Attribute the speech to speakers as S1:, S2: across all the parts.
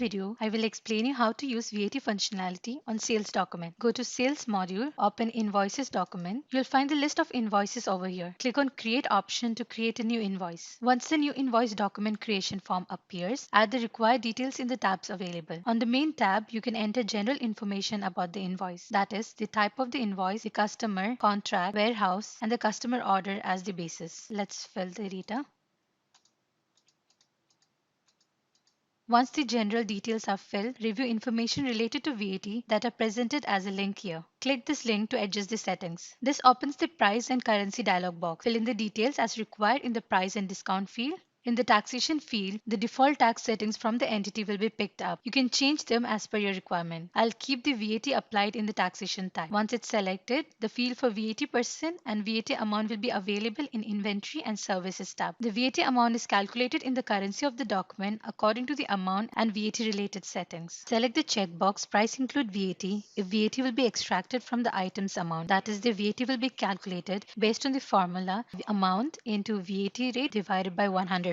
S1: video, I will explain you how to use VAT functionality on sales document. Go to Sales module, open Invoices document. You'll find the list of invoices over here. Click on Create option to create a new invoice. Once the new invoice document creation form appears, add the required details in the tabs available. On the main tab, you can enter general information about the invoice. That is, the type of the invoice, the customer, contract, warehouse, and the customer order as the basis. Let's fill the data. Once the general details are filled, review information related to VAT that are presented as a link here. Click this link to adjust the settings. This opens the price and currency dialog box. Fill in the details as required in the price and discount field. In the taxation field, the default tax settings from the entity will be picked up. You can change them as per your requirement. I'll keep the VAT applied in the taxation type. Once it's selected, the field for VAT percent and VAT amount will be available in Inventory and Services tab. The VAT amount is calculated in the currency of the document according to the amount and VAT related settings. Select the checkbox Price include VAT if VAT will be extracted from the item's amount. That is, the VAT will be calculated based on the formula amount into VAT rate divided by 105.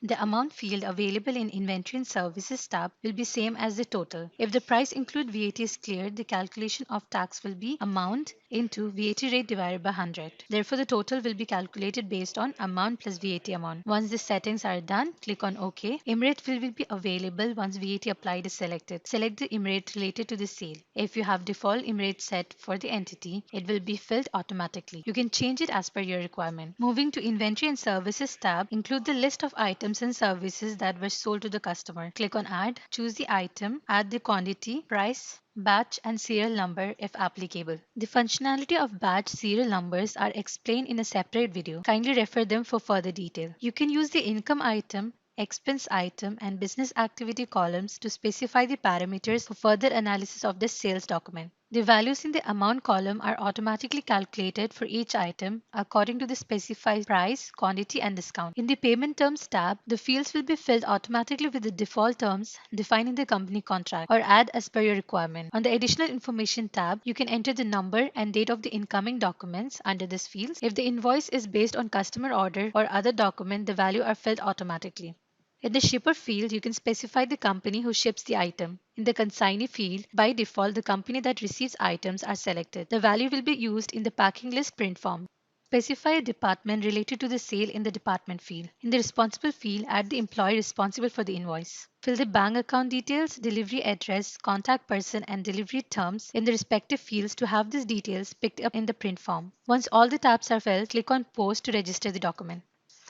S1: The amount field available in Inventory and Services tab will be same as the total. If the price include VAT is cleared, the calculation of tax will be amount into VAT rate divided by 100. Therefore, the total will be calculated based on amount plus VAT amount. Once the settings are done, click on OK. IMRATE field will be available once VAT applied is selected. Select the IMRATE related to the sale. If you have default IMRATE set for the entity, it will be filled automatically. You can change it as per your requirement. Moving to Inventory and Services tab, include the list of items and services that were sold to the customer. Click on Add, choose the item, add the quantity, price, batch and serial number if applicable. The functionality of batch serial numbers are explained in a separate video. Kindly refer them for further detail. You can use the income item, expense item and business activity columns to specify the parameters for further analysis of the sales document. The values in the amount column are automatically calculated for each item according to the specified price, quantity and discount. In the Payment Terms tab, the fields will be filled automatically with the default terms defined in the company contract or add as per your requirement. On the Additional Information tab, you can enter the number and date of the incoming documents under this field. If the invoice is based on customer order or other document, the value are filled automatically. In the Shipper field, you can specify the company who ships the item. In the Consignee field, by default, the company that receives items are selected. The value will be used in the packing list print form. Specify a department related to the sale in the Department field. In the Responsible field, add the employee responsible for the invoice. Fill the bank account details, delivery address, contact person and delivery terms in the respective fields to have these details picked up in the print form. Once all the tabs are filled, click on Post to register the document.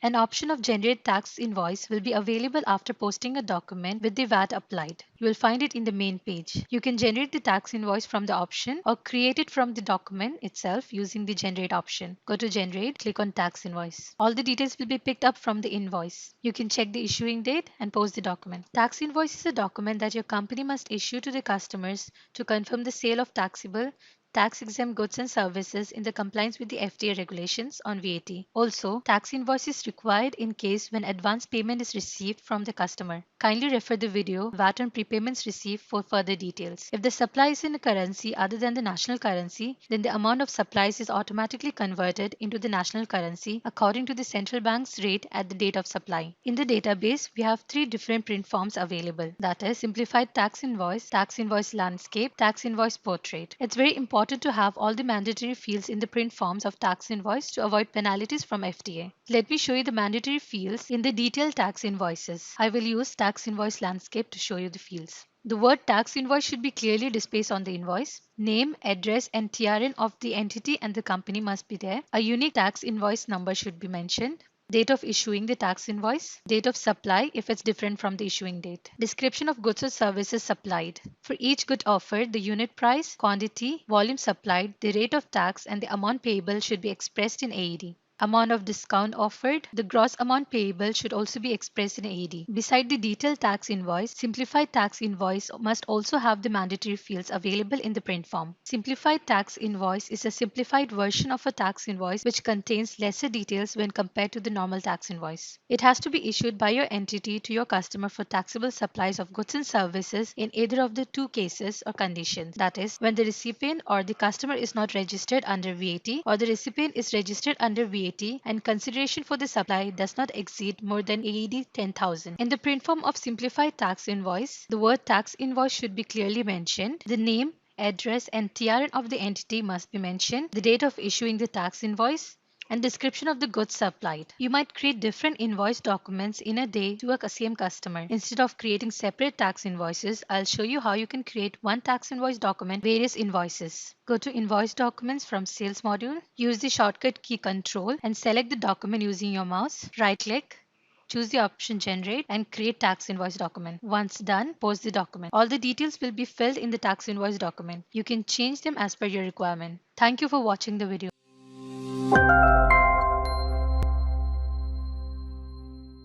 S1: An option of Generate Tax Invoice will be available after posting a document with the VAT applied. You will find it in the main page. You can generate the tax invoice from the option or create it from the document itself using the Generate option. Go to Generate, click on Tax Invoice. All the details will be picked up from the invoice. You can check the issuing date and post the document. Tax invoice is a document that your company must issue to the customers to confirm the sale of taxable tax-exempt goods and services in the compliance with the FTA regulations on VAT. Also, tax invoice is required in case when advance payment is received from the customer. Kindly refer the video VAT on prepayments received for further details. If the supply is in a currency other than the national currency, then the amount of supplies is automatically converted into the national currency according to the central bank's rate at the date of supply. In the database, we have 3 different print forms available. That is Simplified Tax Invoice Landscape, Tax Invoice Portrait. It's very important to have all the mandatory fields in the print forms of tax invoice to avoid penalties from FTA. Let me show you the mandatory fields in the detailed tax invoices. I will use Tax Invoice Landscape to show you the fields. The word tax invoice should be clearly displayed on the invoice. Name, address and TRN of the entity and the company must be there. A unique tax invoice number should be mentioned. Date of issuing the tax invoice, date of supply if it's different from the issuing date, description of goods or services supplied. For each good offered, the unit price, quantity, volume supplied, the rate of tax and the amount payable should be expressed in AED. Amount of discount offered, the gross amount payable should also be expressed in AED. Beside the detailed tax invoice, simplified tax invoice must also have the mandatory fields available in the print form. Simplified tax invoice is a simplified version of a tax invoice which contains lesser details when compared to the normal tax invoice. It has to be issued by your entity to your customer for taxable supplies of goods and services in either of the 2 cases or conditions. That is, when the recipient or the customer is not registered under VAT or the recipient is registered under VAT VAT and consideration for the supply does not exceed more than AED 10,000. In the print form of simplified tax invoice, the word tax invoice should be clearly mentioned. The name, address, and TRN of the entity must be mentioned, the date of issuing the tax invoice, and description of the goods supplied. You might create different invoice documents in a day to a same customer. Instead of creating separate tax invoices, I'll show you how you can create one tax invoice document, various invoices. Go to Invoice Documents from Sales module. Use the shortcut key Control and select the document using your mouse. Right-click. Choose the option Generate and create tax invoice document. Once done, post the document. All the details will be filled in the tax invoice document. You can change them as per your requirement. Thank you for watching the video.